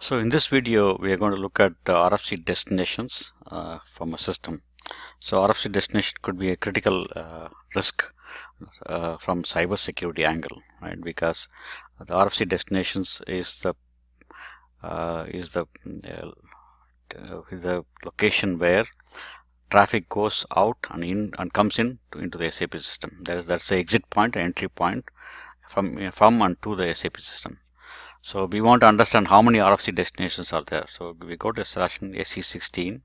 So in this video, we are going to look at the RFC destinations from a system. So RFC destination could be a critical risk from cyber security angle, right? Because the RFC destinations is the location where traffic goes out and in and comes into the SAP system. That's the exit point, entry point from and to the SAP system. So we want to understand how many RFC destinations are there. So we go to /SE16.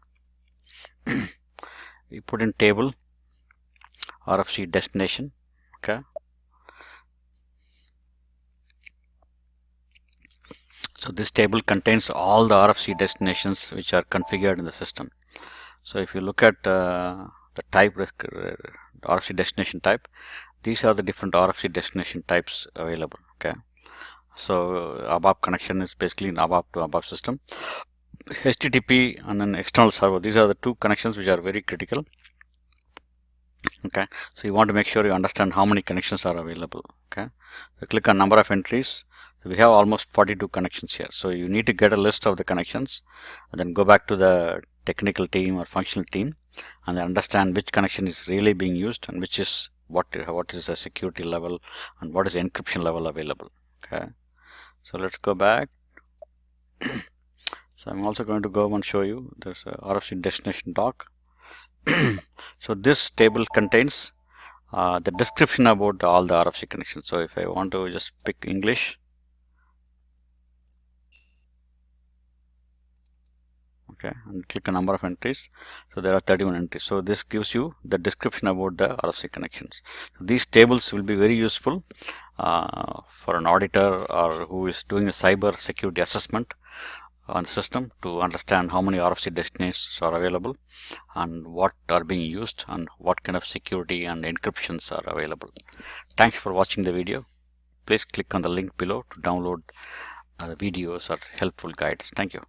We put in table RFC destination. Okay. So this table contains all the RFC destinations which are configured in the system. So if you look at the type RFC destination type, these are the different RFC destination types available. Okay. So ABAP connection is basically an ABAP to ABAP system. HTTP and an external server. These are the two connections which are very critical. Okay. So you want to make sure you understand how many connections are available. Okay. So click on number of entries. So we have almost 42 connections here. So you need to get a list of the connections and then go back to the technical team or functional team and then understand which connection is really being used and which is what is the security level and what is the encryption level available. Okay. So let's go back. So I'm also going to go and show you there's a RFC Destination Talk. So this table contains the description about all the RFC connections. So if I want to just pick English, okay, and click a number of entries. So there are 31 entries. So this gives you the description about the RFC connections. So these tables will be very useful for an auditor or who is doing a cyber security assessment on the system to understand how many RFC destinations are available and what are being used and what kind of security and encryptions are available. Thanks for watching the video. Please click on the link below to download the videos or helpful guides. Thank you.